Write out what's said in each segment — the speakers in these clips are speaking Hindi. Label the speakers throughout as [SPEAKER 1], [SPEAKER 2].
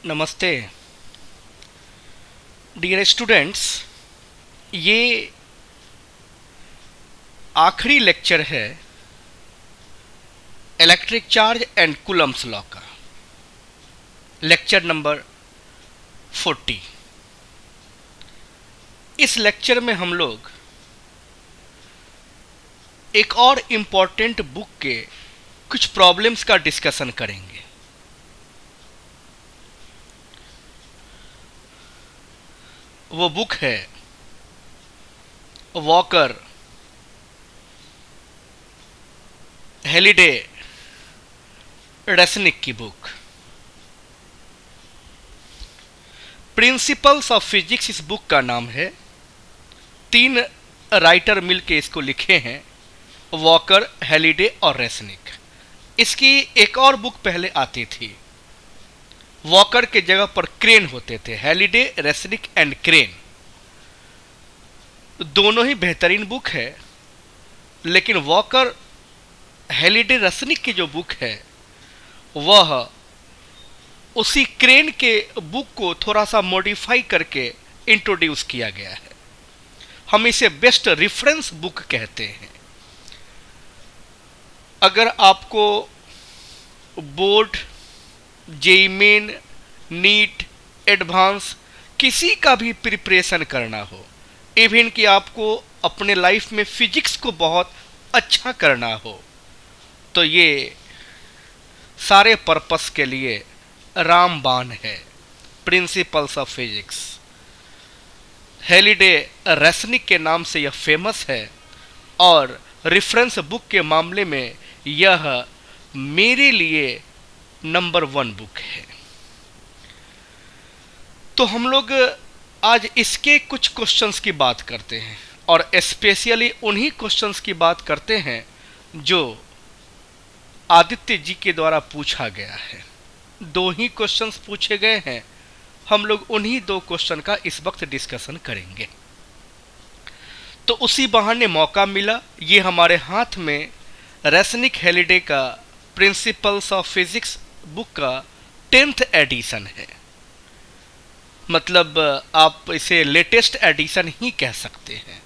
[SPEAKER 1] नमस्ते डियर स्टूडेंट्स। ये आखिरी लेक्चर है electric charge and Coulomb's law का, लेक्चर नंबर 40। इस लेक्चर में हम लोग एक और इम्पॉर्टेंट बुक के कुछ प्रॉब्लम्स का डिस्कशन करेंगे। वो बुक है वॉकर हेलिडे रेसनिक की बुक प्रिंसिपल्स ऑफ फिजिक्स। इस बुक का नाम है। 3 राइटर मिलके इसको लिखे हैं, वॉकर, हेलिडे और रेसनिक। इसकी एक और बुक पहले आती थी। वॉकर के जगह पर क्रेन होते थे, हेलिडे, रेसनिक एंड क्रेन। दोनों ही बेहतरीन बुक है, लेकिन वॉकर हेलिडे रेसनिक की जो बुक है वह उसी क्रेन के बुक को थोड़ा सा मॉडिफाई करके इंट्रोड्यूस किया गया है। हम इसे बेस्ट रेफरेंस बुक कहते हैं। अगर आपको board, JEE main, NEET, advance किसी का भी प्रिपरेशन करना हो, इवन कि आपको अपने लाइफ में फिजिक्स को बहुत अच्छा करना हो, तो ये सारे पर्पस के लिए रामबाण है। Principles of physics Halliday Resnik के नाम से यह फेमस है और रेफरेंस बुक के मामले में यह मेरे लिए नंबर 1 बुक है। तो हम लोग आज इसके कुछ क्वेश्चंस की बात करते हैं और स्पेशली उन्हीं क्वेश्चंस की बात करते हैं जो आदित्य जी के द्वारा पूछा गया है। 2 ही क्वेश्चंस पूछे गए हैं, हम लोग उन्हीं 2 क्वेश्चन का इस वक्त डिस्कशन करेंगे। तो उसी बहाने मौका मिला। ये हमारे हाथ में रेसनिक हेलिडे का प्रिंसिपल्स ऑफ फिजिक्स बुक का 10th एडिशन है। मतलब आप इसे लेटेस्ट एडिशन ही कह सकते हैं।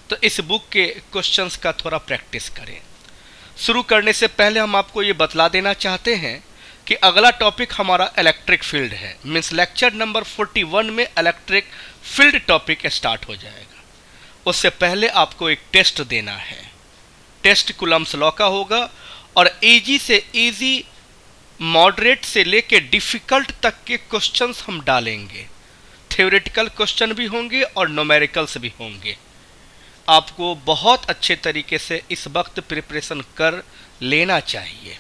[SPEAKER 1] तो इस बुक के क्वेश्चंस का थोड़ा प्रैक्टिस करें। शुरू करने से पहले हम आपको ये बतला देना चाहते हैं कि अगला टॉपिक हमारा इलेक्ट्रिक फील्ड है। मीन्स लेक्चर नंबर 41 में इलेक्ट्रिक फील्ड टॉपिक स्टार्ट हो जाएगा। उससे पहले आपको एक टेस्ट देना है। टेस्ट कूलम्स लॉ का होगा और इजी से इजी, मॉडरेट से लेके डिफिकल्ट तक के क्वेश्चंस हम डालेंगे। थ्योरेटिकल क्वेश्चन भी होंगे और न्यूमेरिकल्स भी होंगे। आपको बहुत अच्छे तरीके से इस वक्त प्रिपरेशन कर लेना चाहिए।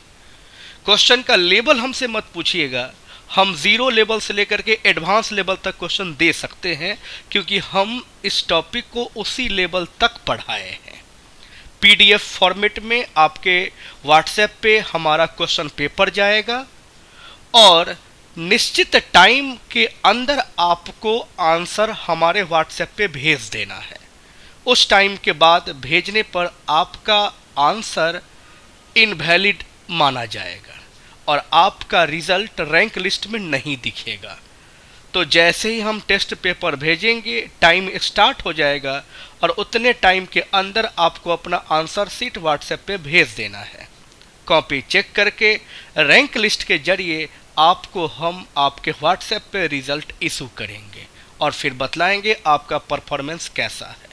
[SPEAKER 1] क्वेश्चन का लेवल हमसे मत पूछिएगा। हम 0 लेवल से लेकर के एडवांस लेवल तक क्वेश्चन दे सकते हैं, क्योंकि हम इस टॉपिक को उसी लेवल तक पढ़ाए हैं। पीडीएफ फॉर्मेट में आपके व्हाट्सएप पे हमारा क्वेश्चन पेपर जाएगा और निश्चित टाइम के अंदर आपको आंसर हमारे व्हाट्सएप पे भेज देना है। उस टाइम के बाद भेजने पर आपका आंसर इनवैलिड माना जाएगा और आपका रिजल्ट रैंक लिस्ट में नहीं दिखेगा। तो जैसे ही हम टेस्ट पेपर भेजेंगे, टाइम स्टार्ट हो जाएगा और उतने टाइम के अंदर आपको अपना आंसर शीट व्हाट्सएप पे भेज देना है। कॉपी चेक करके रैंक लिस्ट के जरिए आपको हम आपके व्हाट्सएप पे रिजल्ट इशू करेंगे और फिर बतलाएंगे आपका परफॉर्मेंस कैसा है।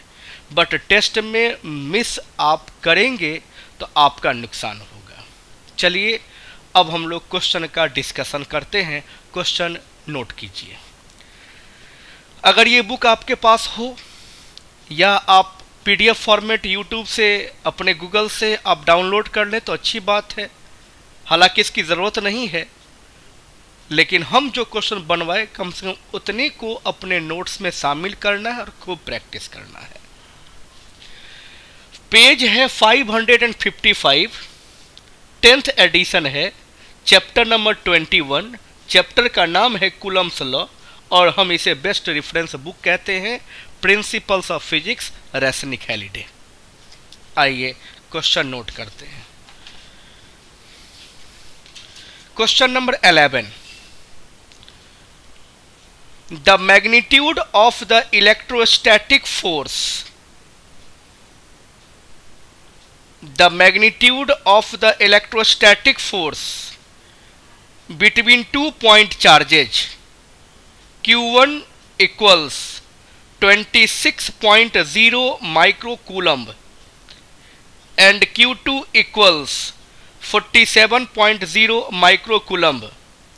[SPEAKER 1] बट टेस्ट में मिस आप करेंगे तो आपका नुकसान होगा। चलिए अब हम लोग क्वेश्चन का डिस्कशन करते हैं। क्वेश्चन नोट कीजिए। अगर ये बुक आपके पास हो या आप पीडीएफ फॉर्मेट यूट्यूब से, अपने गूगल से आप डाउनलोड कर लें तो अच्छी बात है। हालांकि इसकी ज़रूरत नहीं है, लेकिन हम जो क्वेश्चन बनवाए कम से कम उतने को अपने नोट्स में शामिल करना है और खूब प्रैक्टिस करना है। पेज है 555, 10th एडिशन है, चैप्टर नंबर 21। चैप्टर का नाम है कूलम्स लॉ और हम इसे बेस्ट रेफरेंस बुक कहते हैं, principles of physics, Resnik Halliday. आइए क्वेश्चन नोट करते हैं। Question number 11, the magnitude of the electrostatic force, the magnitude of the electrostatic force between 2 point charges Q1 equals 26.0 microcoulomb and Q2 equals 47.0 microcoulomb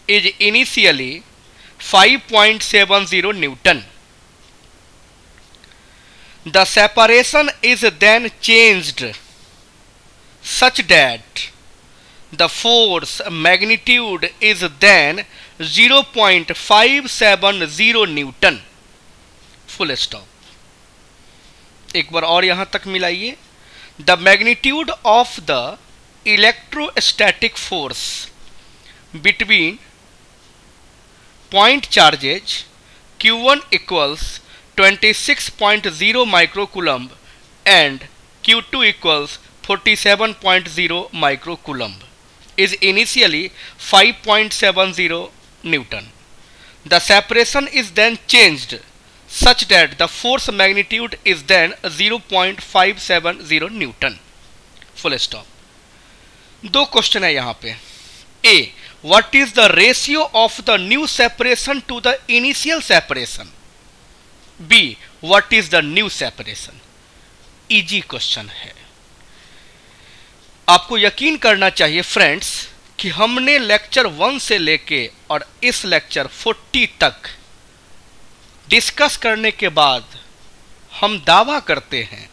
[SPEAKER 1] is initially 5.70 Newton. The separation is then changed such that the force magnitude is then 0.570 newton. Full stop. एक बार और यहां तक मिलाइए। The magnitude of the electrostatic force between point charges Q1 equals 26.0 microcoulomb and Q2 equals 47.0 microcoulomb is initially 5.70 Newton. The separation is then changed such that the force magnitude is then 0.570 Newton. Full stop. दो क्वेश्चन है यहाँ पे। A. What is the ratio of the new separation to the initial separation? B. What is the new separation? Easy question है। आपको यकीन करना चाहिए फ्रेंड्स कि हमने लेक्चर 1 से लेके और इस लेक्चर 40 तक डिस्कस करने के बाद हम दावा करते हैं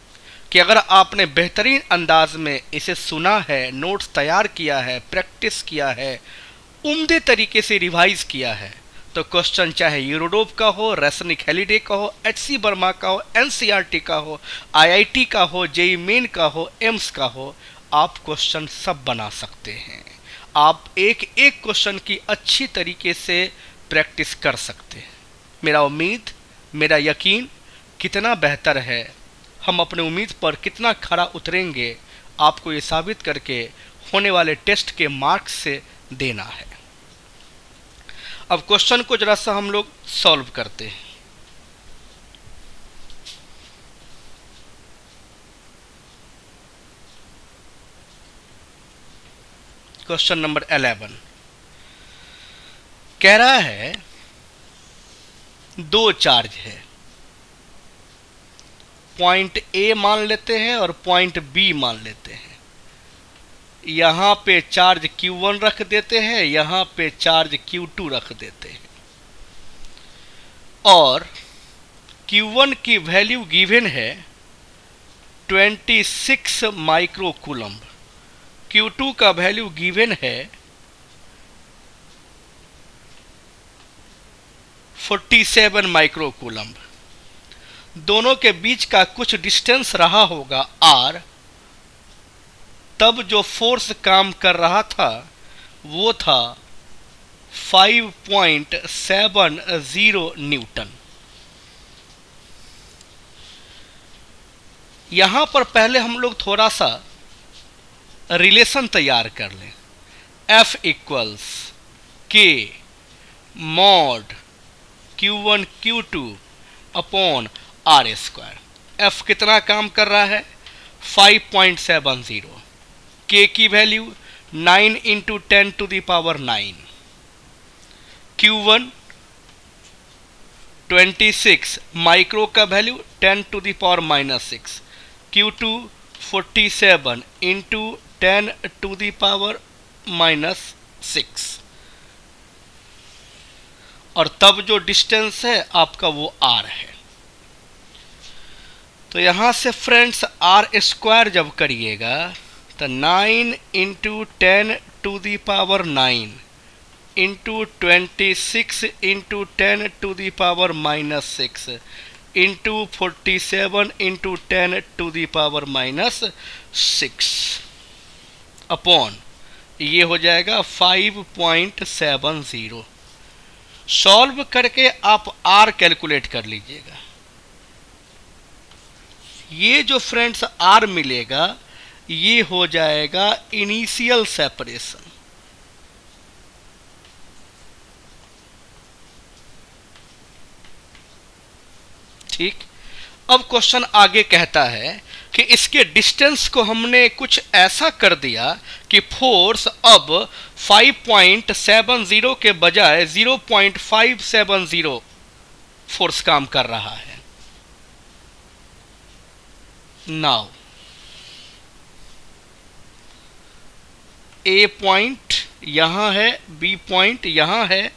[SPEAKER 1] कि अगर आपने बेहतरीन अंदाज में इसे सुना है, नोट्स तैयार किया है, प्रैक्टिस किया है, उम्दे तरीके से रिवाइज किया है, तो क्वेश्चन चाहे यूरोडोप का हो, रैसनिक हेलिडे का हो, HC वर्मा का हो, NCERT का हो, IIT का हो, JEE मेन का हो, एम्स का हो, आप क्वेश्चन सब बना सकते हैं। आप एक एक क्वेश्चन की अच्छी तरीके से प्रैक्टिस कर सकते हैं। मेरा उम्मीद, मेरा यकीन कितना बेहतर है, हम अपने उम्मीद पर कितना खरा उतरेंगे, आपको ये साबित करके होने वाले टेस्ट के मार्क्स से देना है। अब क्वेश्चन को जरा सा हम लोग सॉल्व करते हैं। क्वेश्चन नंबर 11 कह रहा है दो चार्ज है, पॉइंट A मान लेते हैं और पॉइंट B मान लेते हैं। यहां पे चार्ज Q1 रख देते हैं, यहां पे चार्ज Q2 रख देते हैं और Q1 की वैल्यू गिवन है 26 माइक्रोकूलम्ब, Q2 का वैल्यू गिवन है 47 माइक्रोकूलम्ब। दोनों के बीच का कुछ डिस्टेंस रहा होगा R, तब जो फोर्स काम कर रहा था वो था 5.70 न्यूटन। यहां पर पहले हम लोग थोड़ा सा रिलेशन तैयार कर लें। F equals K mod Q1 Q2 upon R square. F कितना काम कर रहा है 5.70, K की value 9 into 10 to the power 9, Q1 26 micro का value 10 to the power -6, Q2 47 into 10 to the power -6 और तब जो डिस्टेंस है आपका वो R है। तो यहां से फ्रेंड्स R स्क्वायर जब करिएगा तो 9 into 10 to the power 9 into 26 into 10 to the power -6 into 47 into 10 to the power -6 upon ये हो जाएगा 5.70। सॉल्व करके आप R कैलकुलेट कर लीजिएगा। ये जो फ्रेंड्स R मिलेगा ये हो जाएगा इनिशियल सेपरेशन। ठीक। अब क्वेश्चन आगे कहता है कि इसके डिस्टेंस को हमने कुछ ऐसा कर दिया कि फोर्स अब 5.70 के बजाय 0.570 फोर्स काम कर रहा है। नाउ ए पॉइंट यहां है, बी पॉइंट यहां है,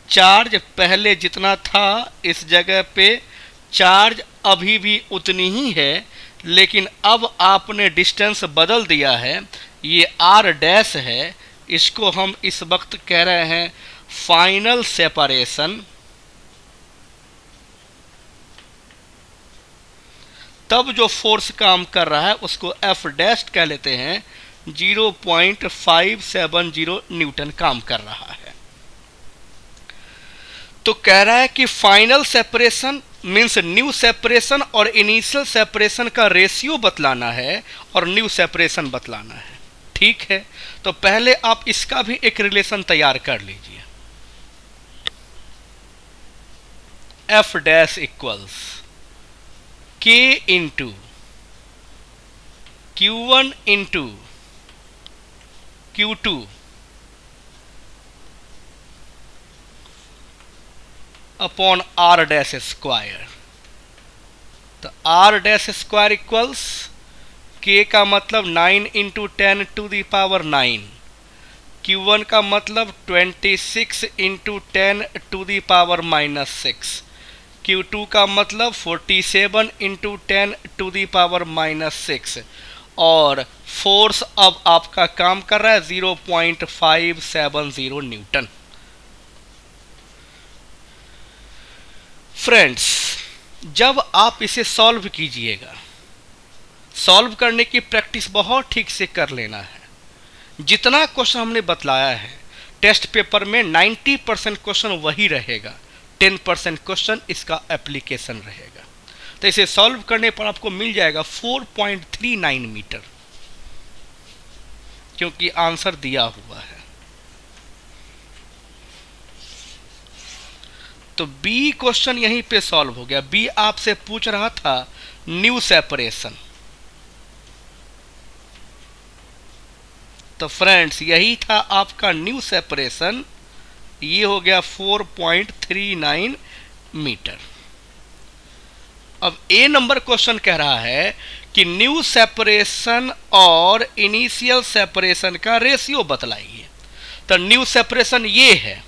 [SPEAKER 1] चार्ज पहले जितना था इस जगह पे चार्ज अभी भी उतनी ही है, लेकिन अब आपने डिस्टेंस बदल दिया है। ये आर डैश है, इसको हम इस वक्त कह रहे हैं फाइनल सेपरेशन। तब जो फोर्स काम कर रहा है उसको एफ डैश कह लेते हैं। 0.570 न्यूटन काम कर रहा है। तो कह रहा है कि final separation means new separation और इनिशियल सेपरेशन का रेशियो बतलाना है और न्यू सेपरेशन बतलाना है। ठीक है, तो पहले आप इसका भी एक रिलेशन तैयार कर लीजिए। F dash equals K into Q1 into Q2 upon R dash square. तो R dash square equals K का मतलब 9 into 10 to the power 9, Q1 का मतलब 26 into 10 to the power -6, Q2 का मतलब 47 इंटू 10 टू द पावर -6, और फोर्स अब आपका काम कर रहा है 0.570 न्यूटन। फ्रेंड्स, जब आप इसे सॉल्व कीजिएगा, सॉल्व करने की प्रैक्टिस बहुत ठीक से कर लेना है। जितना क्वेश्चन हमने बतलाया है टेस्ट पेपर में 90% क्वेश्चन वही रहेगा, 10% क्वेश्चन इसका एप्लीकेशन रहेगा। तो इसे सॉल्व करने पर आपको मिल जाएगा 4.39 मीटर, क्योंकि आंसर दिया हुआ है। तो बी क्वेश्चन यहीं पे सॉल्व हो गया। बी आपसे पूछ रहा था न्यू सेपरेशन। तो फ्रेंड्स, यही था आपका न्यू सेपरेशन। ये हो गया 4.39 मीटर। अब ए नंबर क्वेश्चन कह रहा है कि न्यू सेपरेशन और इनिशियल सेपरेशन का रेशियो बतलाइए। तो न्यू सेपरेशन ये है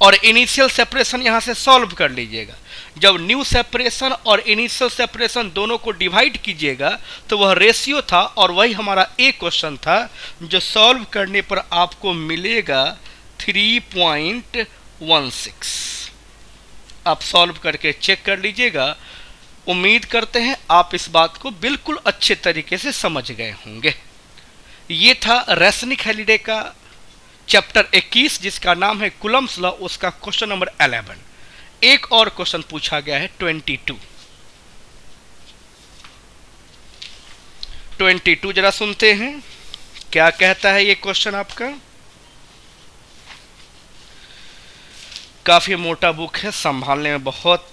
[SPEAKER 1] और इनिशियल सेपरेशन यहां से सॉल्व कर लीजिएगा। जब न्यू सेपरेशन और इनिशियल सेपरेशन दोनों को डिवाइड कीजिएगा तो वह रेशियो था, और वही हमारा ए क्वेश्चन था जो सॉल्व करने पर आपको मिलेगा 3.16। आप सॉल्व करके चेक कर लीजिएगा। उम्मीद करते हैं आप इस बात को बिल्कुल अच्छे तरीके से समझ गए होंगे। ये था रेसनिक-हैलिडे का चैप्टर 21 जिसका नाम है कूलम्ब्स लॉ, उसका क्वेश्चन नंबर 11। एक और क्वेश्चन पूछा गया है 22 जरा सुनते हैं क्या कहता है ये क्वेश्चन आपका। काफी मोटा बुक है, संभालने में बहुत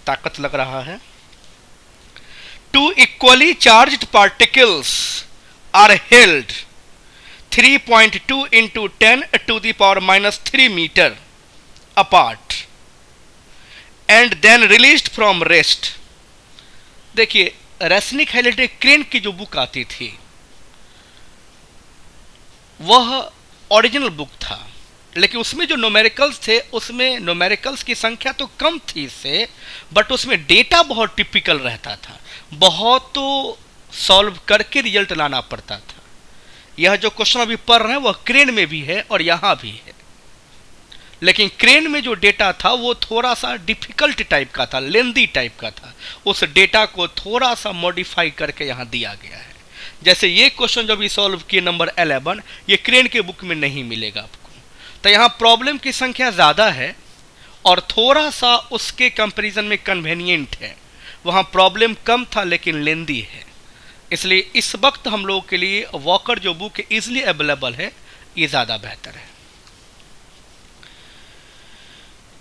[SPEAKER 1] ताकत लग रहा है। 2 equally charged particles are held 3.2 into 10 to the power -3 meter apart and then released from rest। देखिए, रेसनिक-हैलिडे क्रेन की जो बुक आती थी वह ओरिजिनल बुक था, लेकिन उसमें जो न्यूमेरिकल्स थे उसमें न्यूमेरिकल्स की संख्या तो कम थी इससे, बट उसमें डेटा बहुत टिपिकल रहता था, बहुत तो सॉल्व करके रिजल्ट लाना पड़ता था। यह जो क्वेश्चन अभी पढ़ रहे हैं वह क्रेन में भी है और यहां भी है, लेकिन क्रेन में जो डेटा था वो थोड़ा सा डिफिकल्ट टाइप का था, लेंदी टाइप का था। उस डेटा को थोड़ा सा मॉडिफाई करके यहां दिया गया है। जैसे ये क्वेश्चन जब भी सॉल्व किए नंबर 11, ये क्रेन के बुक में नहीं मिलेगा आपको। तो यहाँ प्रॉब्लम की संख्या ज़्यादा है और थोड़ा सा उसके कंपैरिजन में कन्वीनियंट है। वहाँ प्रॉब्लम कम था लेकिन लेंदी है, इसलिए इस वक्त हम लोगों के लिए वॉकर जो बुक इजीली अवेलेबल है ये ज़्यादा बेहतर है।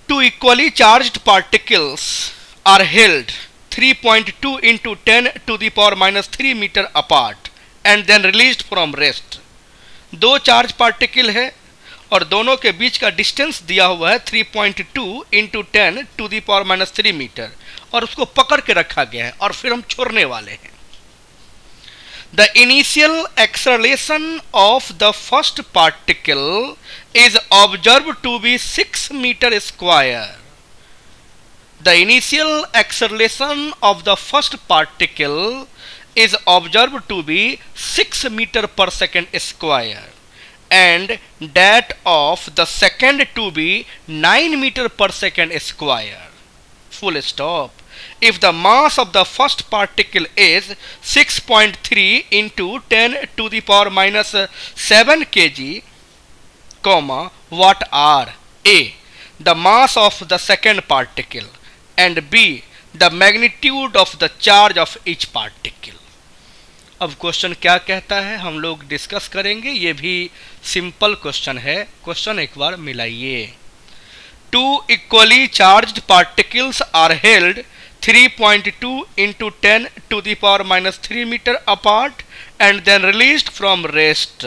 [SPEAKER 1] 2 equally charged particles are held 3.2 into 10 to the power minus 3 meter apart and then released from rest. दो चार्ज पार्टिकल है और दोनों के बीच का डिस्टेंस दिया हुआ है 3.2 into 10 to the power minus 3 metre और उसको पकड़ के रखा गया है और फिर हम छोड़ने वाले हैं. The initial acceleration of the first particle is observed to be 6 meter square. The initial acceleration of the first particle is observed to be 6 meter per second square and that of the second to be 9 meter per second square. Full stop. If the mass of the first particle is 6.3 into 10 to the power minus 7 kg, comma, what are A. the mass of the second particle and B. the magnitude of the charge of each particle. अब क्वेश्चन क्या कहता है हम लोग डिस्कस करेंगे. ये भी सिंपल क्वेश्चन है. क्वेश्चन एक बार मिलाइए. Two equally charged particles are held 3.2 into 10 to the power minus 3 meter apart and then released from rest.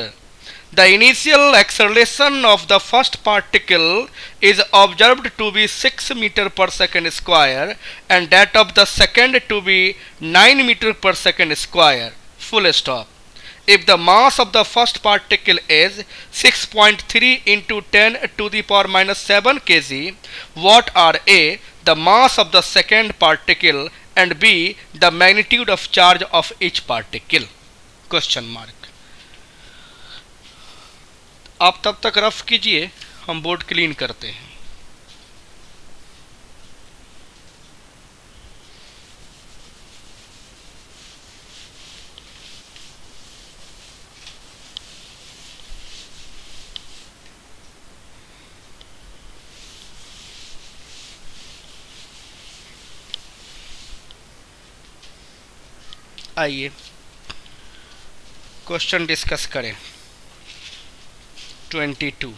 [SPEAKER 1] The initial acceleration of the first particle is observed to be 6 meter per second square and that of the second to be 9 meter per second square. Full stop. If the mass of the first particle is 6.3 into 10 to the power minus 7 kg, what are A. the mass of the second particle and B. the magnitude of charge of each particle? Question mark. आप तब तक रफ कीजिए, हम बोर्ड क्लीन करते हैं. आइए क्वेश्चन डिस्कस करें. 22.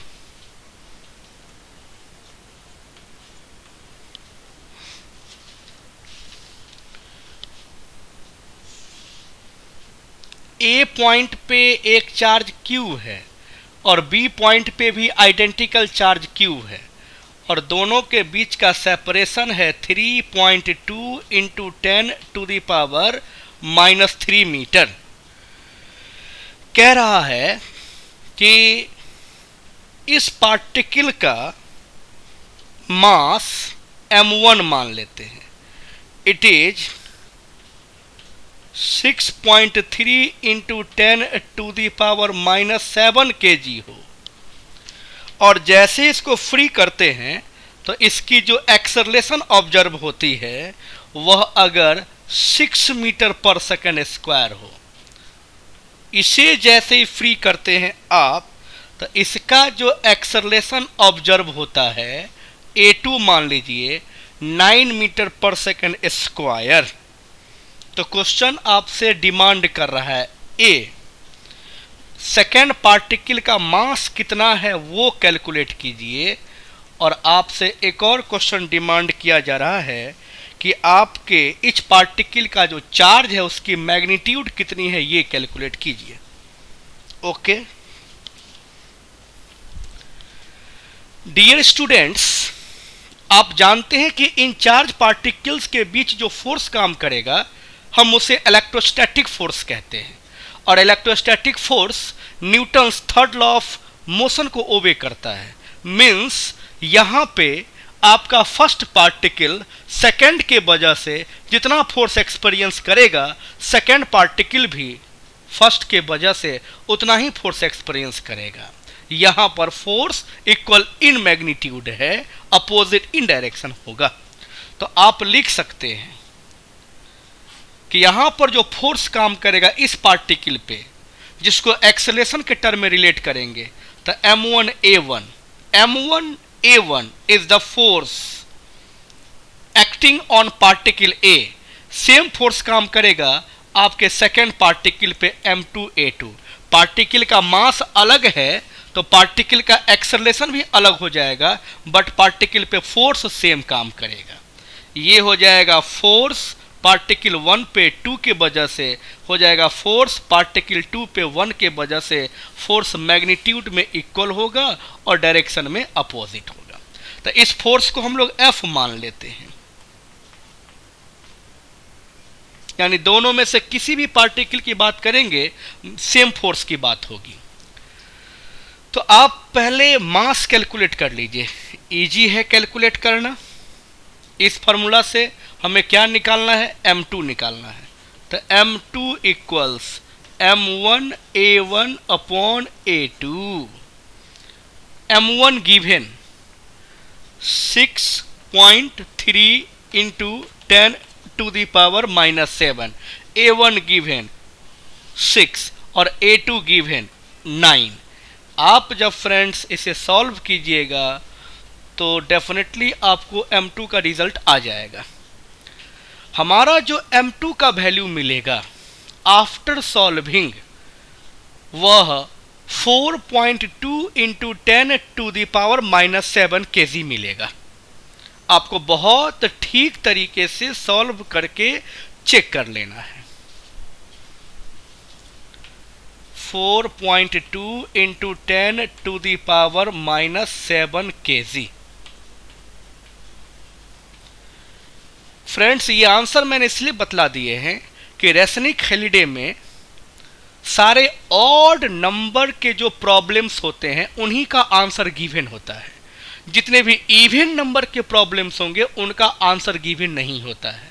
[SPEAKER 1] ए पॉइंट पे एक चार्ज Q है और बी पॉइंट पे भी आइडेंटिकल चार्ज Q है और दोनों के बीच का सेपरेशन है 3.2 into 10 to the power minus 3 metre. कह रहा है कि इस पार्टिकल का मास m1 मान लेते हैं. It is 6.3 into 10 to the power minus 7 kg हो और जैसे इसको फ्री करते हैं तो इसकी जो एक्सेलरेशन ऑब्जर्व होती है वह अगर 6 मीटर पर सेकंड स्क्वायर हो. इसे जैसे ही फ्री करते हैं आप तो इसका जो एक्सेलरेशन ऑब्जर्व होता है A2 मान लीजिए 9 मीटर पर सेकंड स्क्वायर. तो क्वेश्चन आपसे डिमांड कर रहा है ए सेकेंड पार्टिकल का मास कितना है वो कैलकुलेट कीजिए और आपसे एक और क्वेश्चन डिमांड किया जा रहा है कि आपके इच पार्टिकल का जो चार्ज है उसकी मैग्नीट्यूड कितनी है ये कैलकुलेट कीजिए. ओके डियर स्टूडेंट्स, आप जानते हैं कि इन चार्ज पार्टिकल्स के बीच जो फोर्स काम करेगा हम उसे इलेक्ट्रोस्टैटिक फोर्स कहते हैं और electrostatic force Newton's third law of motion को ओबे करता है. मीन्स यहाँ पे आपका फर्स्ट पार्टिकल सेकेंड के वजह से जितना फोर्स एक्सपीरियंस करेगा सेकेंड पार्टिकल भी फर्स्ट के वजह से उतना ही फोर्स एक्सपीरियंस करेगा. यहाँ पर फोर्स इक्वल इन मैग्नीट्यूड है, अपोजिट इन डायरेक्शन होगा. तो आप लिख सकते हैं कि यहाँ पर जो फोर्स काम करेगा इस पार्टिकल पे जिसको एक्सेलरेशन के टर्म में रिलेट करेंगे तो m1a1 is the force acting on particle A. Same force काम करेगा आपके सेकेंड पार्टिकल पे m2a2. पार्टिकल का मास अलग है तो पार्टिकल का एक्सेलरेशन भी अलग हो जाएगा बट पार्टिकल पे फोर्स सेम काम करेगा. ये हो जाएगा फोर्स पार्टिकल 1 पे 2 के वजह से, हो जाएगा फोर्स पार्टिकल 2 पे 1 के वजह से। फोर्स मैग्नीट्यूड में इक्वल होगा और डायरेक्शन में अपोजिट होगा। तो इस फोर्स को हम लोग F मान लेते हैं, यानी दोनों में से किसी भी पार्टिकल की बात करेंगे सेम फोर्स की बात होगी। तो आप पहले मास कैलकुलेट कर लीजिए, इजी है कैलकुलेट करना। इस फॉर्मूला से हमें क्या निकालना है, m2 निकालना है। तो m2 equals m1a1 upon a2। m1 given 6.3 into 10 to the power -7, a1 given 6 और a2 गिवन 9। आप जब फ्रेंड्स इसे सॉल्व कीजिएगा तो डेफिनेटली आपको m2 का रिजल्ट आ जाएगा। हमारा जो m2 का वैल्यू मिलेगा आफ्टर सॉल्विंग वह 4.2 into 10 to the power -7 kg मिलेगा। आपको बहुत ठीक तरीके से सॉल्व करके चेक कर लेना है। 4.2 into 10 to the power -7 kg। Friends, ये आंसर मैंने इसलिए बतला दिए हैं कि रेसनिक हॉलिडे में सारे ऑड नंबर के जो प्रॉब्लम्स होते हैं उन्हीं का आंसर गिवन होता है। जितने भी इवन नंबर के प्रॉब्लम्स होंगे उनका आंसर गिवन नहीं होता है।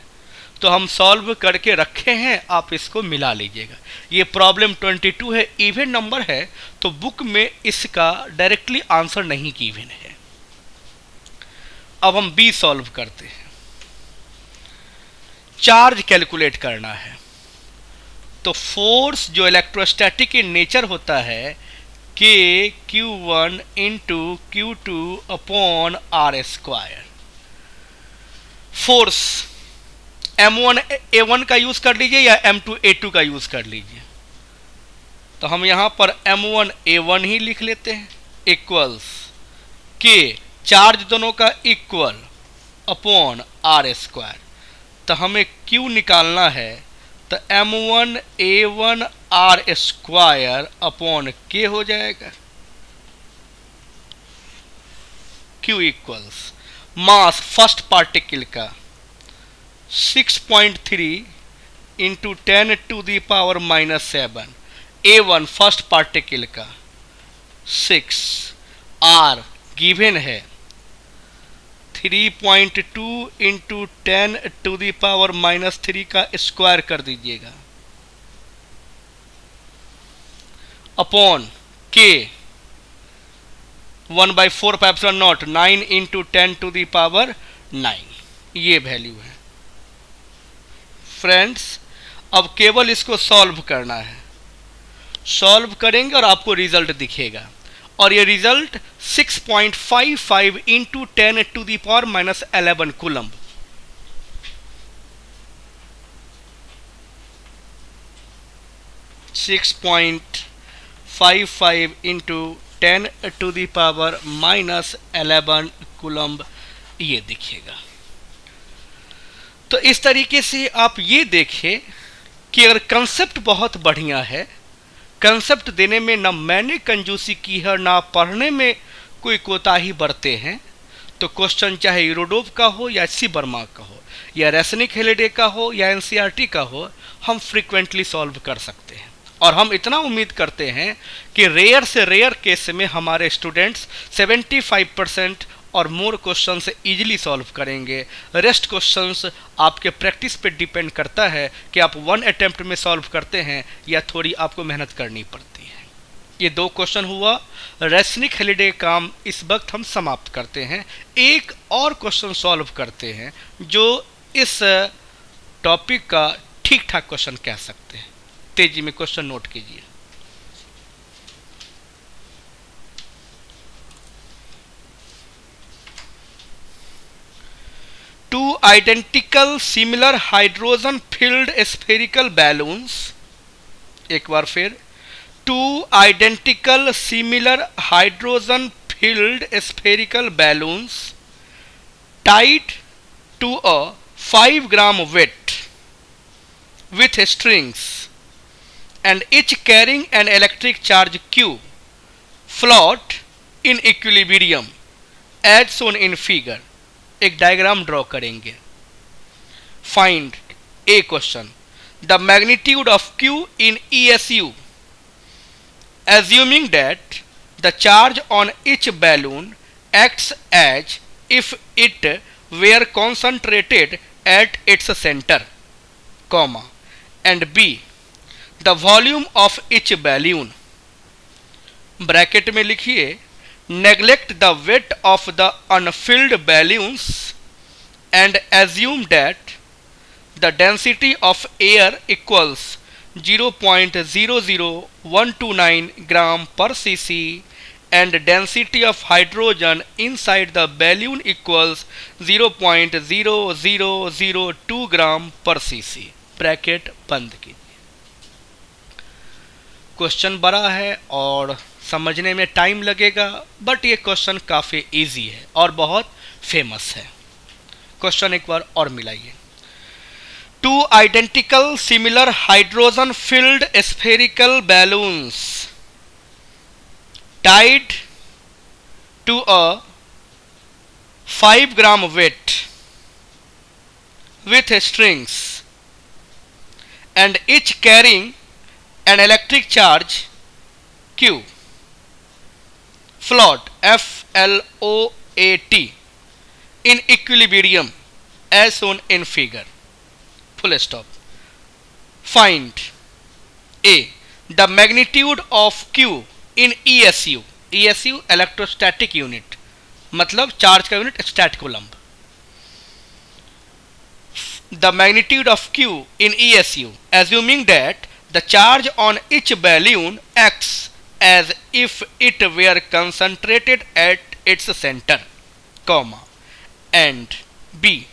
[SPEAKER 1] तो हम सॉल्व करके रखे हैं, आप इसको मिला लीजिएगा। ये प्रॉब्लम 22 है, इवन नंबर है, तो बुक में इसका डायरेक्टली आंसर नहीं गिवन है। अब हम बी सॉल्व करते हैं। चार्ज कैलकुलेट करना है। तो फोर्स जो इलेक्ट्रोस्टैटिक in नेचर होता है k q1 into q2 upon r square. Force m1a1 का यूज कर लीजिए या m2a2 का यूज कर लीजिए। तो हम यहां पर m1a1 ही लिख लेते हैं इक्वल्स k, चार्ज दोनों का इक्वल, अपॉन r स्क्वायर। तो हमें q निकालना है, तो m1a1 r square upon k हो जाएगा। q equals mass first particle का 6.3 into 10 to the power -7, a1 first particle का 6, r गिवन है 3.2 इंटू 10 टू दी पावर -3 का स्क्वायर कर दीजिएगा, upon k 1/4 9 into 10 to the power 9। ये वैल्यू है फ्रेंड्स। अब केवल इसको सॉल्व करना है। सॉल्व करेंगे और आपको रिजल्ट दिखेगा, और ये result 6.55 into 10 to the power -11 coulomb. (6.55 into 10 to the power -11 coulomb) ये दिखेगा। तो इस तरीके से आप ये देखें कि अगर कंसेप्ट बहुत बढ़िया है, कंसेप्ट देने में ना मैंने कंजूसी की है, ना पढ़ने में कोई कोताही बरते हैं, तो क्वेश्चन चाहे यूरोडोव का हो या सी वर्मा का हो या रेसनिक हॉलिडे का हो या एनसीईआरटी का हो, हम फ्रीक्वेंटली सॉल्व कर सकते हैं। और हम इतना उम्मीद करते हैं कि रेयर से रेयर केस में हमारे स्टूडेंट्स 75% और मोर क्वेश्चन से इजीली सॉल्व करेंगे। रेस्ट क्वेश्चंस आपके प्रैक्टिस पे डिपेंड करता है कि आप 1 अटेम्प्ट में सॉल्व करते हैं या थोड़ी आपको मेहनत करनी पड़ती है। ये 2 क्वेश्चन हुआ। रेसनिक हॉलिडे काम इस वक्त हम समाप्त करते हैं। एक और क्वेश्चन सॉल्व करते हैं जो इस टॉपिक का ठीक ठाक क्वेश्चन कह सकते हैं। तेजी में क्वेश्चन नोट कीजिए। Two identical similar hydrogen filled spherical balloons, एक बार फिर, two identical similar hydrogen filled spherical balloons tied to a 5 gram weight with strings and each carrying an electric charge q float in equilibrium as shown in figure। एक डायग्राम ड्रॉ करेंगे। Find A question the magnitude of q in ESU assuming that the charge on each balloon acts as if it were concentrated at its center, comma, and b the volume of each balloon। Bracket में लिखिए neglect the weight of the unfilled balloons and assume that the density of air equals 0.00129 gram per cc and density of hydrogen inside the balloon equals 0.0002 gram per cc। Bracket बंद कीजिए। क्वेश्चन बड़ा है और समझने में टाइम लगेगा, बट ये क्वेश्चन काफ़ी इजी है और बहुत फेमस है। क्वेश्चन एक बार और मिलाइए। Two identical similar hydrogen filled spherical balloons tied to a 5 gram weight with strings and each carrying an electric charge q float FLOAT in equilibrium as shown in figure। Full stop। Find A the magnitude of Q in ESU। ESU electrostatic unit मतलब चार्ज का unit stat coulomb. The magnitude of Q in ESU assuming that the charge on each balloon acts as if it were concentrated at its center, comma, and B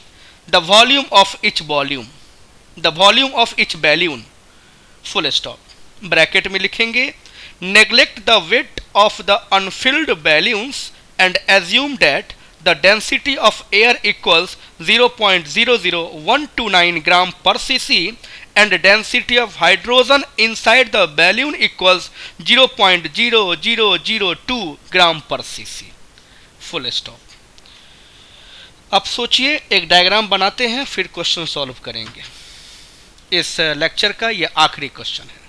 [SPEAKER 1] the volume of each volume the volume of each balloon। full stop। Bracket में लिखेंगे neglect the weight of the unfilled balloons and assume that the density of air equals 0.00129 gram per cc and density of hydrogen inside the balloon equals 0.0002 gram per cc। full stop। अब सोचिए, एक डायग्राम बनाते हैं, फिर क्वेश्चन सॉल्व करेंगे। इस लेक्चर का यह आखिरी क्वेश्चन है।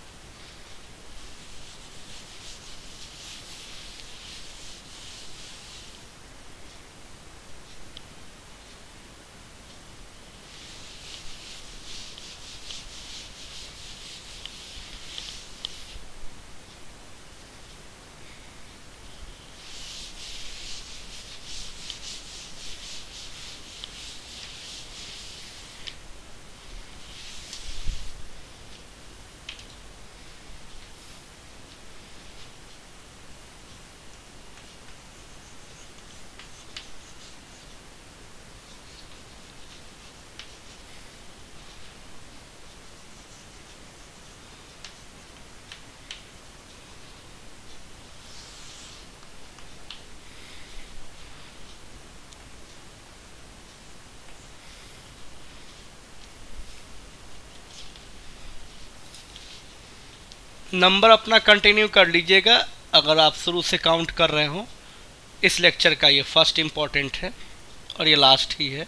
[SPEAKER 1] नंबर अपना कंटिन्यू कर लीजिएगा अगर आप शुरू से काउंट कर रहे हो। इस लेक्चर का ये फर्स्ट इम्पोर्टेंट है और ये लास्ट ही है।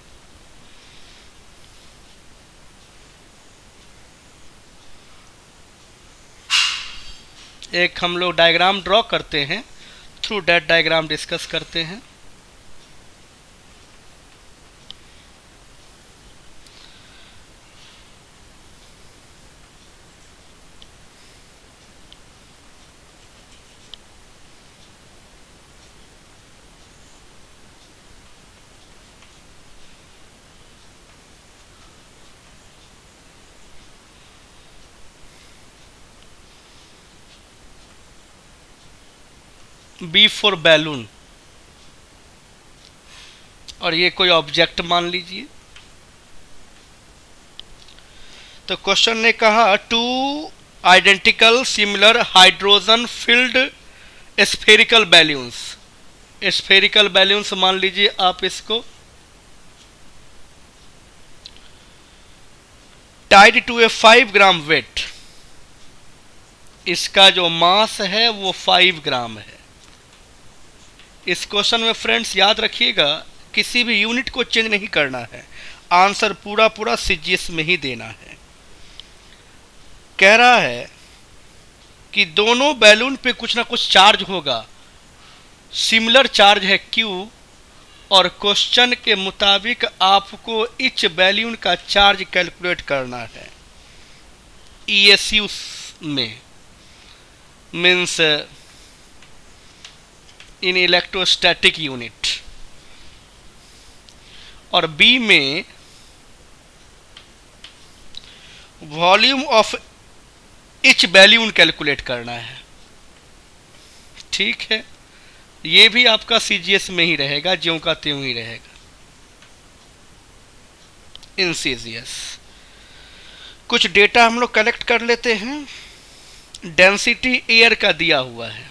[SPEAKER 1] एक हम लोग डायग्राम ड्रॉ करते हैं, थ्रू दैट डायग्राम डिस्कस करते हैं। बी फॉर बैलून, और ये कोई ऑब्जेक्ट मान लीजिए। तो क्वेश्चन ने कहा two identical similar hydrogen filled spherical balloons. Spherical balloons मान लीजिए आप इसको। Tied to a 5 gram weight, इसका जो मास है वो 5 ग्राम है। इस क्वेश्चन में फ्रेंड्स याद रखिएगा, किसी भी यूनिट को चेंज नहीं करना है, आंसर पूरा पूरा सीजीएस में ही देना है। कह रहा है कि दोनों बैलून पे कुछ ना कुछ चार्ज होगा, सिमिलर चार्ज है Q, और क्वेश्चन के मुताबिक आपको इच बैलून का चार्ज कैलकुलेट करना है ESU में, मीन्स इन इलेक्ट्रोस्टैटिक यूनिट, और B में volume of each balloon calculate करना है। ठीक है, ये भी आपका सीजीएस में ही रहेगा, ज्यों का त्यों ही रहेगा इन सीजीएस। कुछ डेटा हम लोग कलेक्ट कर लेते हैं। डेंसिटी एयर का दिया हुआ है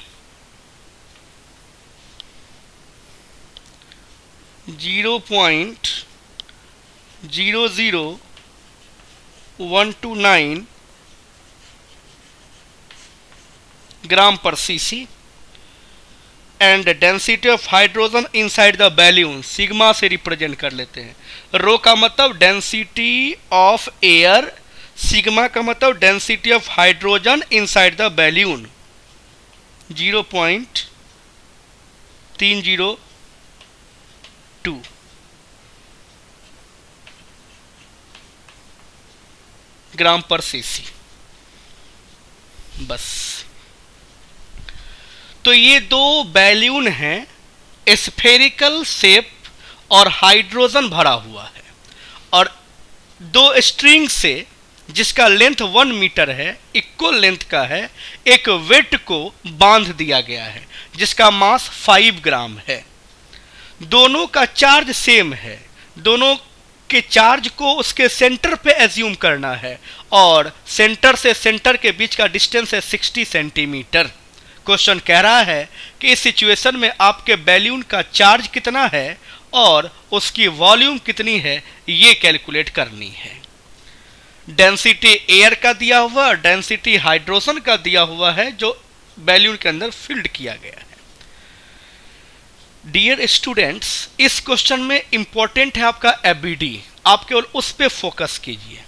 [SPEAKER 1] 0.00129 ग्राम पर CC, and density of hydrogen inside the balloon sigma से रिप्रेजेंट कर लेते हैं। रो का मतलब डेंसिटी ऑफ एयर, सिग्मा का मतलब density of hydrogen inside the balloon 0.302 ग्राम पर सीसी। बस, तो ये दो बैलून हैं, स्फेरिकल शेप और हाइड्रोजन भरा हुआ है, और दो स्ट्रिंग से जिसका लेंथ 1 मीटर है, इक्वल लेंथ का है, एक वेट को बांध दिया गया है जिसका मास 5 ग्राम है। दोनों का चार्ज सेम है, दोनों के चार्ज को उसके सेंटर पे एज्यूम करना है, और सेंटर से सेंटर के बीच का डिस्टेंस है 60 सेंटीमीटर। क्वेश्चन कह रहा है कि इस सिचुएशन में आपके बैलून का चार्ज कितना है और उसकी वॉल्यूम कितनी है, ये कैलकुलेट करनी है। डेंसिटी एयर का दिया हुआ, डेंसिटी हाइड्रोजन का दिया हुआ है जो बैलून के अंदर फिल्ड किया गया है। डियर स्टूडेंट्स, इस क्वेश्चन में इंपॉर्टेंट है आपका एबीडी, आप केवल उस पर फोकस कीजिए।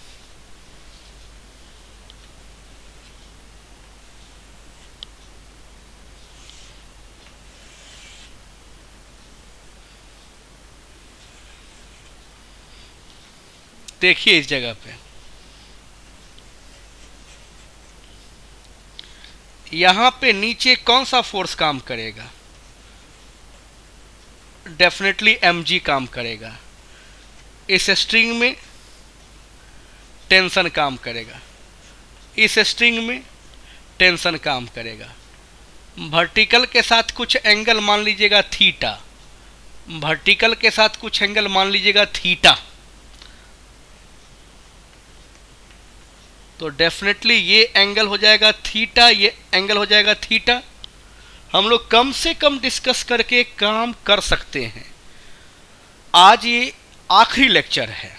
[SPEAKER 1] देखिए इस जगह पे यहां पे नीचे कौन सा फोर्स काम करेगा? डेफिनेटली mg काम करेगा। इस स्ट्रिंग में टेंशन काम करेगा, इस स्ट्रिंग में टेंशन काम करेगा। वर्टिकल के साथ कुछ एंगल मान लीजिएगा थीटा, वर्टिकल के साथ कुछ एंगल मान लीजिएगा थीटा, तो डेफिनेटली ये एंगल हो जाएगा थीटा, ये एंगल हो जाएगा थीटा। हम लोग कम से कम डिस्कस करके काम कर सकते हैं। आज ये आखिरी लेक्चर है,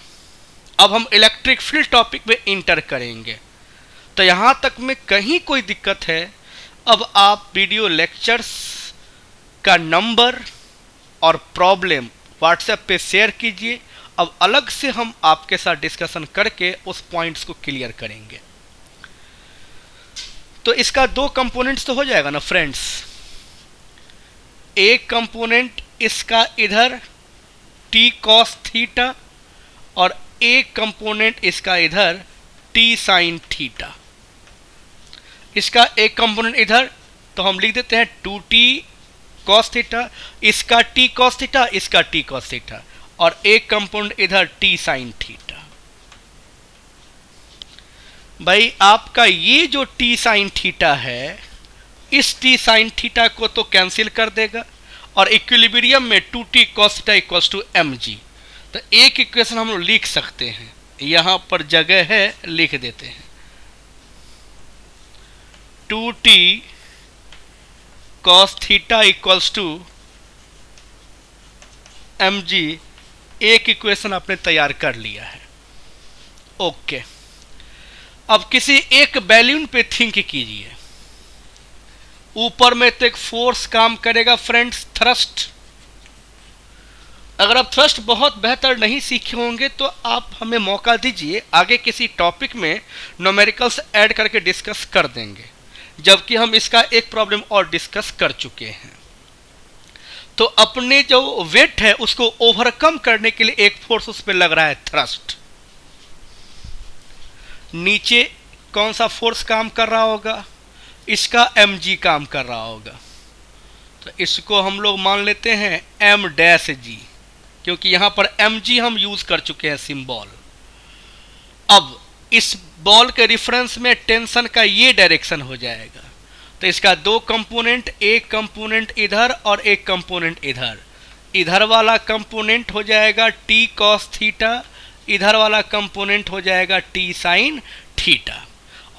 [SPEAKER 1] अब हम इलेक्ट्रिक फील्ड टॉपिक में इंटर करेंगे। तो यहाँ तक में कहीं कोई दिक्कत है, अब आप वीडियो लेक्चर्स का नंबर और प्रॉब्लम व्हाट्सएप पे शेयर कीजिए। अब अलग से हम आपके साथ डिस्कशन करके उस पॉइंट्स को क्लियर करेंगे। तो इसका दो कंपोनेंट्स तो हो जाएगा ना फ्रेंड्स। एक कंपोनेंट इसका इधर t cos थीटा और एक कंपोनेंट इसका इधर t sin थीटा। इसका एक कंपोनेंट इधर तो हम लिख देते हैं 2t cos थीटा, इसका t cos थीटा, इसका t cos थीटा, और एक कंपोनेंट इधर t sin थीटा। भाई आपका ये जो t sin थीटा है, इस t sin थीटा को तो कैंसिल कर देगा, और इक्विलिब्रियम में 2t cos theta equals to mg। तो एक इक्वेशन हम लोग लिख सकते हैं, यहां पर जगह है, लिख देते हैं 2t cos theta equals to mg। एक इक्वेशन आपने तैयार कर लिया है। ओके, अब किसी एक बैलून पे थिंक कीजिए, ऊपर में तो एक फोर्स काम करेगा फ्रेंड्स, थ्रस्ट। अगर आप थ्रस्ट बहुत बेहतर नहीं सीखे होंगे तो आप हमें मौका दीजिए, आगे किसी टॉपिक में न्यूमेरिकल्स ऐड करके डिस्कस कर देंगे, जबकि हम इसका एक प्रॉब्लम और डिस्कस कर चुके हैं। तो अपने जो वेट है उसको ओवरकम करने के लिए एक फोर्स उस पर लग रहा है, थ्रस्ट। नीचे कौन सा फोर्स काम कर रहा होगा? इसका mg काम कर रहा होगा। तो इसको हम लोग मान लेते हैं m-g, क्योंकि यहां पर mg हम यूज कर चुके हैं सिंबल। अब इस बॉल के रिफरेंस में टेंशन का ये डायरेक्शन हो जाएगा, तो इसका दो कंपोनेंट, एक कंपोनेंट इधर और एक कंपोनेंट इधर। इधर वाला कंपोनेंट हो जाएगा t cos थीटा, इधर वाला कंपोनेंट हो जाएगा t sin थीटा।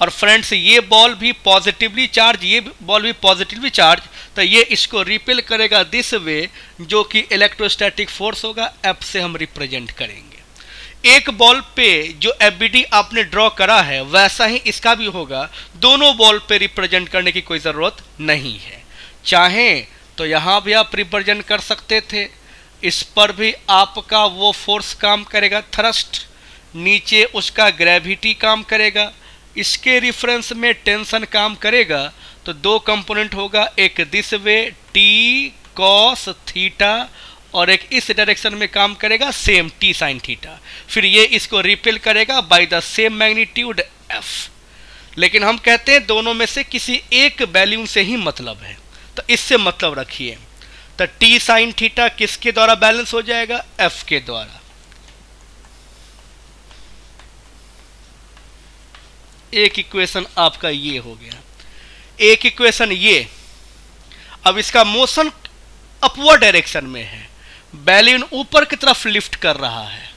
[SPEAKER 1] और फ्रेंड्स ये बॉल भी पॉजिटिवली चार्ज, ये बॉल भी पॉजिटिवली चार्ज, तो ये इसको रिपेल करेगा दिस वे, जो कि इलेक्ट्रोस्टैटिक फोर्स होगा, F से हम रिप्रेजेंट करेंगे। एक बॉल पे जो FBD आपने ड्रॉ करा है वैसा ही इसका भी होगा, दोनों बॉल पे रिप्रेजेंट करने की कोई ज़रूरत नहीं है। चाहें तो यहाँ भी आप रिप्रेजेंट कर सकते थे, इस पर भी आपका वो फोर्स काम करेगा, थ्रस्ट, नीचे उसका ग्रेविटी काम करेगा, इसके रिफरेंस में टेंशन काम करेगा। तो दो कंपोनेंट होगा, एक this way t cos theta और एक इस डायरेक्शन में काम करेगा सेम t sin थीटा। फिर ये इसको रिपेल करेगा by the same magnitude f। लेकिन हम कहते हैं दोनों में से किसी एक बैल्यून से ही मतलब है, तो इससे मतलब रखिए। तो t sin थीटा किसके द्वारा बैलेंस हो जाएगा? f के द्वारा। एक इक्वेशन आपका ये हो गया, एक इक्वेशन ये। अब इसका मोशन अपवर्ड डायरेक्शन में है, बैलून ऊपर की तरफ लिफ्ट कर रहा है।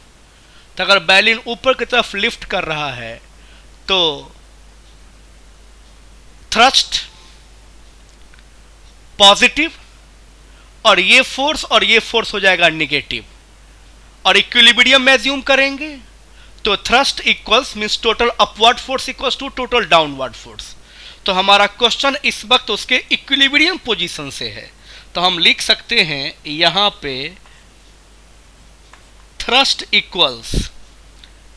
[SPEAKER 1] तो अगर बैलून ऊपर की तरफ लिफ्ट कर रहा है तो थ्रस्ट पॉजिटिव और ये फोर्स हो जाएगा निगेटिव। और इक्विलिब्रियम में एज्यूम करेंगे तो thrust equals means total upward force equals to total downward force. तो हमारा क्वेश्चन इस वक्त उसके इक्विलिब्रियम पोजीशन से है, तो हम लिख सकते हैं यहां पे thrust equals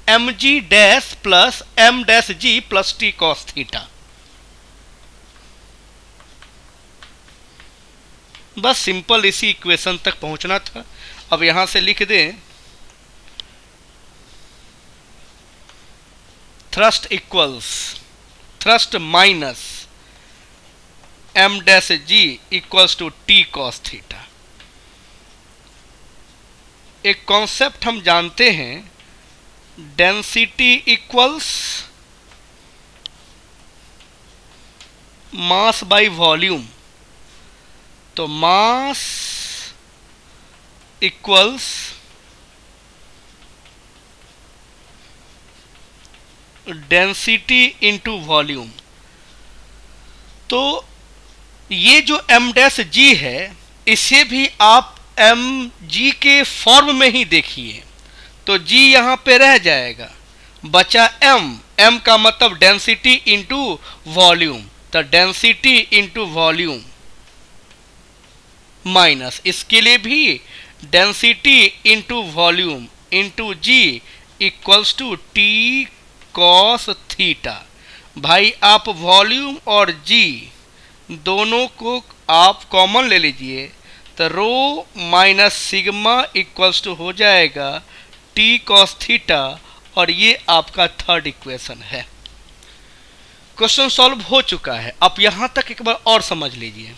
[SPEAKER 1] mg dash plus m dash g plus t cos theta. बस सिंपल इसी इक्वेशन तक पहुंचना था। अब यहां से लिख दें thrust equals thrust minus m dash g equals to t cos theta. एक कॉन्सेप्ट हम जानते हैं, density equals mass by volume. तो mass equals density into volume. तो ये जो m डैश g है इसे भी आप mg के फॉर्म में ही देखिए, तो g यहां पे रह जाएगा, बचा m का मतलब डेंसिटी इंटू वॉल्यूम। तो डेंसिटी इंटू वॉल्यूम माइनस इसके लिए भी density into volume into g equals to t cos theta. भाई आप वॉल्यूम और g दोनों को आप कॉमन ले लीजिए, तो rho minus sigma equals to हो जाएगा t cos थीटा, और ये आपका थर्ड इक्वेशन है। क्वेश्चन सॉल्व हो चुका है। अब यहां तक एक बार और समझ लीजिए,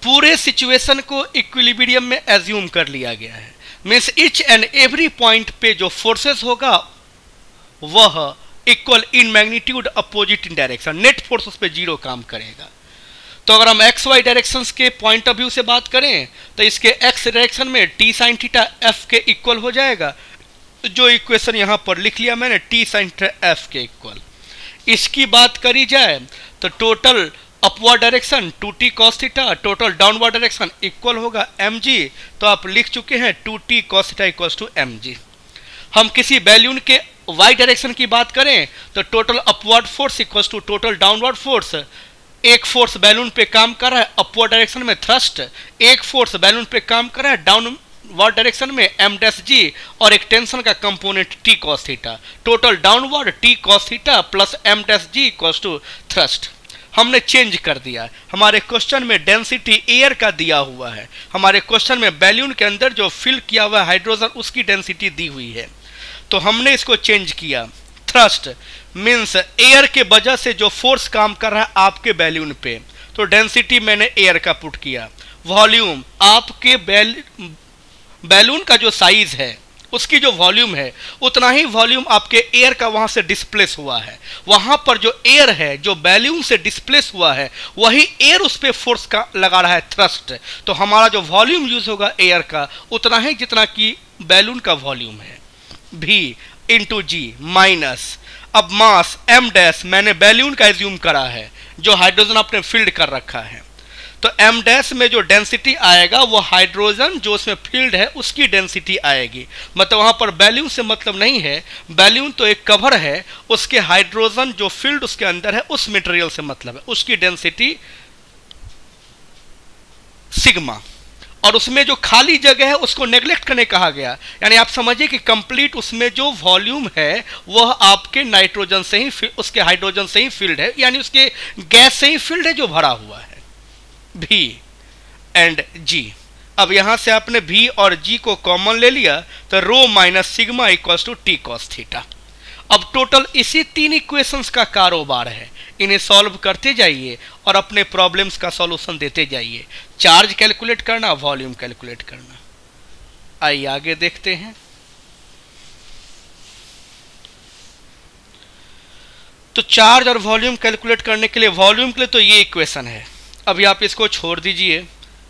[SPEAKER 1] पूरे सिचुएशन को इक्विलिब्रियम में एज्यूम कर लिया गया है, means each and every point पे जो फोर्सेस होगा वह equal in magnitude opposite in direction, net force उस पर जीरो काम करेगा। तो अगर हम एक्स वाई डायरेक्शंस के पॉइंट ऑफ व्यू से बात करें तो इसके एक्स डायरेक्शन में टी साइन थीटा एफ के इक्वल हो जाएगा, जो इक्वेशन यहां पर लिख लिया मैंने, टी साइन थीटा एफ के इक्वल। इसकी बात करी जाए तो total upward direction 2t cos theta, total downward direction equal होगा mg। तो आप लिख चुके हैं 2t cos theta equals to mg। हम किसी बैलून के वाई डायरेक्शन की बात करें तो total upward force equals to total downward force. एक फोर्स बैलून पे काम कर रहा है अपवर्ड डायरेक्शन में थ्रस्ट, एक फोर्स बैलून पे काम कर रहा है डाउनवर्ड डायरेक्शन में एम डैश जी, और एक टेंशन का component T cos theta. Total downward T cos theta plus m dash g equals to thrust. हमने चेंज कर दिया। हमारे क्वेश्चन में डेंसिटी एयर का दिया हुआ है, हमारे क्वेश्चन में बैलून के अंदर जो फिल किया हुआ है हाइड्रोजन उसकी डेंसिटी दी हुई है, तो हमने इसको चेंज किया। थ्रस्ट मीन्स एयर के वजह से जो फोर्स काम कर रहा है आपके बैलून पे, तो डेंसिटी मैंने एयर का पुट किया। वॉल्यूम आपके बैलून का जो साइज है उसकी जो वॉल्यूम है उतना ही वॉल्यूम आपके एयर का वहां से डिस्प्लेस हुआ है। वहां पर जो एयर है जो बैलून से डिस्प्लेस हुआ है वही एयर उस पर फोर्स का लगा रहा है थ्रस्ट, तो हमारा जो वॉल्यूम यूज होगा एयर का उतना ही जितना कि बैलून का वॉल्यूम है। V इंटू जी माइनस, अब मास m डैश मैंने बैलून का एज्यूम करा है जो हाइड्रोजन आपने फील्ड कर रखा है, तो m डैश में जो डेंसिटी आएगा वो हाइड्रोजन जो उसमें फील्ड है उसकी डेंसिटी आएगी। मतलब वहां पर बैलून से मतलब नहीं है, बैलून तो एक कवर है, उसके हाइड्रोजन जो फील्ड उसके अंदर है उस मटेरियल से मतलब है, उसकी डेंसिटी सिग्मा, और उसमें जो खाली जगह है उसको नेग्लेक्ट करने कहा गया। यानी आप समझिए कि कंप्लीट उसमें जो वॉल्यूम है वह आपके नाइट्रोजन से ही उसके हाइड्रोजन से ही फील्ड है, यानी उसके गैस से ही फील्ड है जो भरा हुआ है। V एंड G, अब यहां से आपने V और G को कॉमन ले लिया तो rho minus sigma equals to T cos theta. अब टोटल इसी तीन इक्वेशंस का कारोबार है, इन्हें सॉल्व करते जाइए और अपने प्रॉब्लम्स का सॉल्यूशन देते जाइए। चार्ज कैलकुलेट करना, वॉल्यूम कैलकुलेट करना। आइए आगे देखते हैं। तो चार्ज और वॉल्यूम कैलकुलेट करने के लिए, वॉल्यूम के लिए तो ये इक्वेशन है, अभी आप इसको छोड़ दीजिए,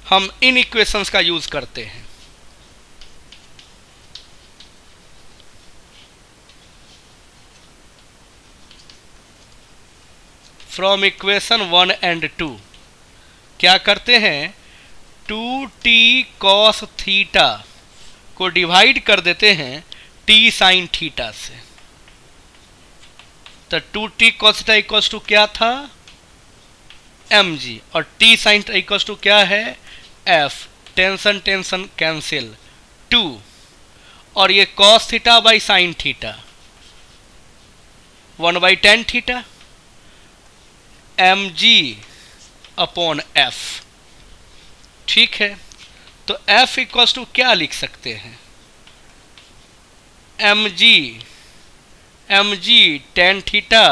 [SPEAKER 1] हम इन इक्वेशंस का यूज करते हैं। फ्रॉम इक्वेशन 1 एंड 2 क्या करते हैं, 2t cos थीटा को डिवाइड कर देते हैं t sin थीटा से। तो 2t cos theta equals to क्या था, mg, और t sin theta equals to क्या है, f। टेंशन टेंशन कैंसिल, 2, और ये cos theta by sin theta 1/tan theta mg upon f। ठीक है, तो f इक्वल्स टू क्या लिख सकते हैं, mg tan थीटा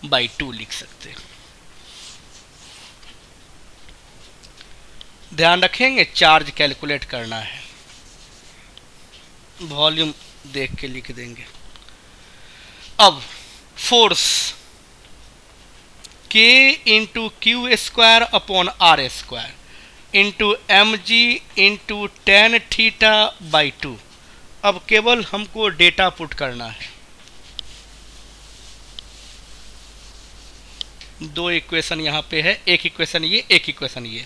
[SPEAKER 1] बाई 2 लिख सकते हैं। ध्यान रखेंगे चार्ज कैलकुलेट करना है, वॉल्यूम देख के लिख देंगे। अब force k into q square upon r square into m g into tan theta by 2। अब केवल हमको डेटा पुट करना है। दो इक्वेशन यहाँ पे है, एक इक्वेशन ये, एक इक्वेशन ये।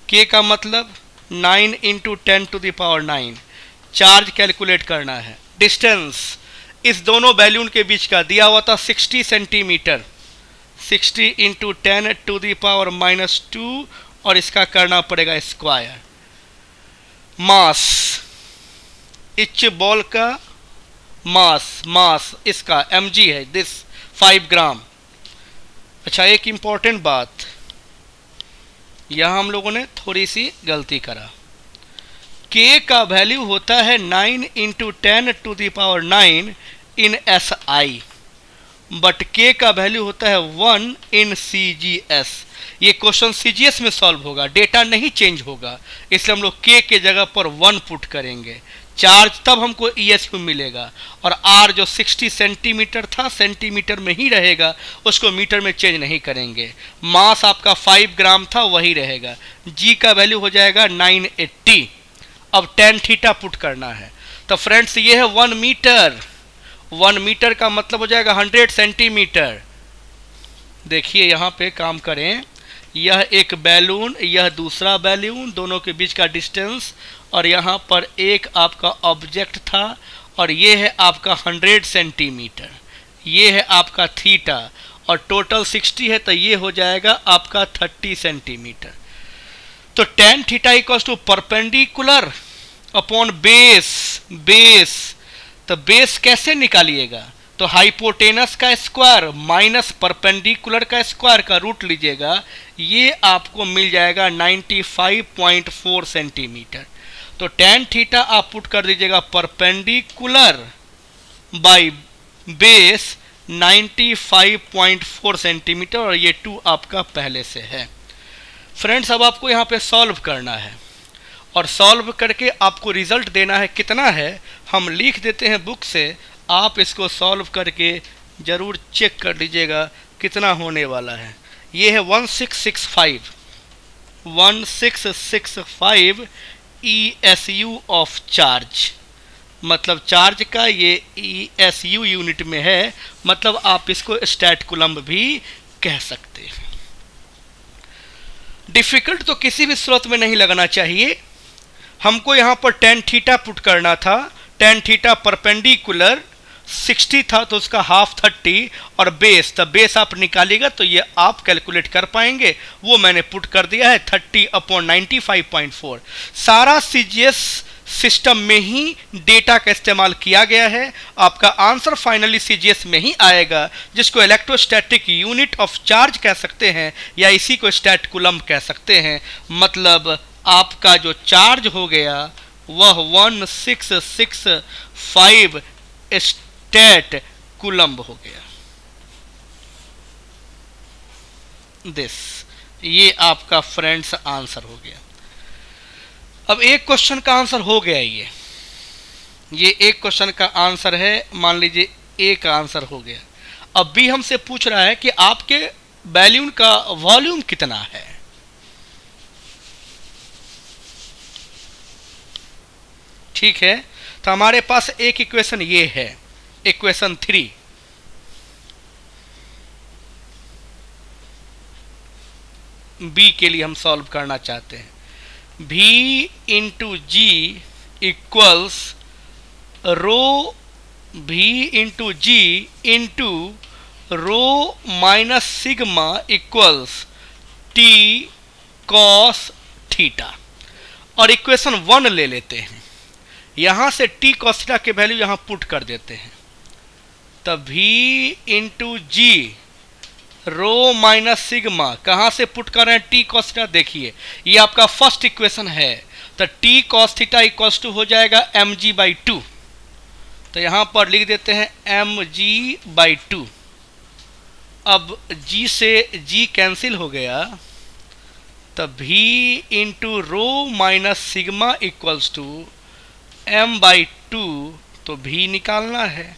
[SPEAKER 1] k का मतलब 9 into 10 to the power 9। Charge calculate करना है। डिस्टेंस इस दोनों बैलून के बीच का दिया हुआ था 60 centimetre, 60 into 10 to the power -2, और इसका करना पड़ेगा स्क्वायर। मास, इच बॉल का मास इसका mg है, दिस 5 ग्राम। अच्छा, एक इंपॉर्टेंट बात, यहां हम लोगों ने थोड़ी सी गलती करा। k का वैल्यू होता है 9 into 10 to the power 9 in SI, but k का वैल्यू होता है 1 इन CGS। ये क्वेश्चन CGS में सॉल्व होगा, डेटा नहीं चेंज होगा, इसलिए हम लोग k के जगह पर 1 पुट करेंगे। चार्ज तब हमको ESQ मिलेगा, और R जो 60 सेंटीमीटर था सेंटीमीटर में ही रहेगा, उसको मीटर में चेंज नहीं करेंगे। मास आपका 5 ग्राम था, वही रहेगा। G का वैल्यू हो जाएगा 980। अब tan थीटा पुट करना है। तो फ्रेंड्स ये है 1 मीटर, 1 मीटर का मतलब हो जाएगा 100 सेंटीमीटर। देखिए यहाँ पे काम करें, यह एक बैलून, यह दूसरा बैलून, दोनों के बीच का डिस्टेंस, और यहाँ पर एक आपका ऑब्जेक्ट था, और ये है आपका 100 सेंटीमीटर, ये है आपका थीटा, और टोटल 60 है तो ये हो जाएगा आपका 30 सेंटीमीटर। तो tan theta equals to perpendicular upon base. तो बेस कैसे निकालिएगा? तो हाइपोटेनस का स्क्वायर माइनस परपेंडिकुलर का स्क्वायर का रूट लीजिएगा, ये आपको मिल जाएगा 95.4 सेंटीमीटर। तो tan थीटा आप पुट कर दीजिएगा परपेंडिकुलर बाय बेस 95.4 सेंटीमीटर, और ये 2 आपका पहले से है। फ्रेंड्स, अब आपको यहाँ पे सॉल्व करना है, और सॉल्व करके आपको रिजल्ट देना है। कितना है हम लिख देते हैं बुक से, आप इसको सॉल्व करके ज़रूर चेक कर लीजिएगा कितना होने वाला है। ये है 1665 ESU ऑफ चार्ज, मतलब चार्ज का ये ESU यूनिट में है, मतलब आप इसको स्टैट कूलम्ब भी कह सकते हैं। डिफिकल्ट तो किसी भी सूरत में नहीं लगना चाहिए। हमको यहाँ पर tan थीटा पुट करना था, tan थीटा परपेंडिकुलर 60 था तो उसका हाफ 30, और बेस, तब बेस आप निकालिएगा तो ये आप कैलकुलेट कर पाएंगे, वो मैंने पुट कर दिया है 30/95.4। सारा CGS सिस्टम में ही डेटा का इस्तेमाल किया गया है। आपका आंसर फाइनली CGS में ही आएगा, जिसको इलेक्ट्रोस्टैटिक यूनिट ऑफ चार्ज कह सकते हैं, या इसी को स्टैट कूलम्ब कह सकते हैं। मतलब आपका जो चार्ज हो गया वह 1665 स्टैट कूलम्ब हो गया। ये आपका फ्रेंड्स आंसर हो गया। अब एक क्वेश्चन का आंसर हो गया, ये एक क्वेश्चन का आंसर है, मान लीजिए ए का आंसर हो गया। अब बी हमसे पूछ रहा है कि आपके बैलून का वॉल्यूम कितना है। ठीक है, तो हमारे पास एक इक्वेशन ये है, इक्वेशन 3। बी के लिए हम सॉल्व करना चाहते हैं। V into g equals rho V into g into rho minus sigma equals T cos theta. और इक्वेशन 1 ले लेते हैं, यहाँ से टी कॉस थीटा के वैल्यू यहाँ पुट कर देते हैं। तब V into g rho minus sigma कहाँ से पुट कर रहे हैं? T cos theta. देखिए ये आपका फर्स्ट इक्वेशन है, तो T cos theta equals to हो जाएगा mg/2। तो यहाँ पर लिख देते हैं mg/2। अब g से g कैंसिल हो गया, तो v into rho minus sigma equals to m/2, तो v निकालना है,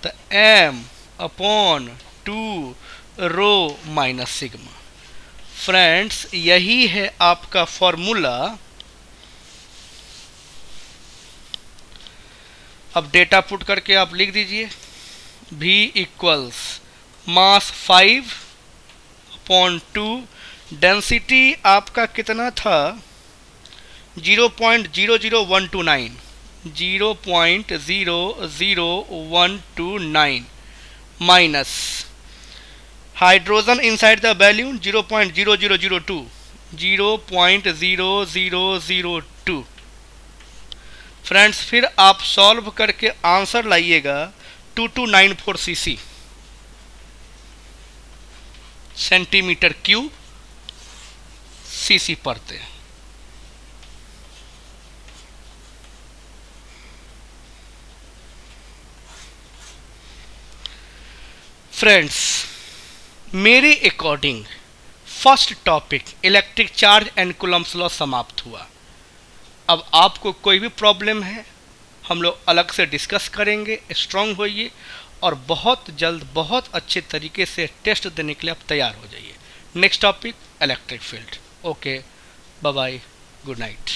[SPEAKER 1] तो m/2 रो माइनस सिग्मा। फ्रेंड्स, यही है आपका फॉर्मूला। अब डेटा पुट करके आप लिख दीजिए, V इक्वल्स मास 5/2, डेंसिटी आपका कितना था 0.00129, 0.00129 minus hydrogen inside the balloon 0.0002, 0.0002। Friends, फिर आप सॉल्व करके आंसर लाइएगा 2294 cc सेंटीमीटर क्यूब cc पड़ते। फ्रेंड्स, मेरे according first topic electric charge and Coulomb's law समाप्त हुआ। अब आपको कोई भी प्रॉब्लम है हम लोग अलग से डिस्कस करेंगे। स्ट्रांग होइए और बहुत जल्द बहुत अच्छे तरीके से टेस्ट देने के लिए आप तैयार हो जाइए। Next topic electric field. Okay, bye bye, good night.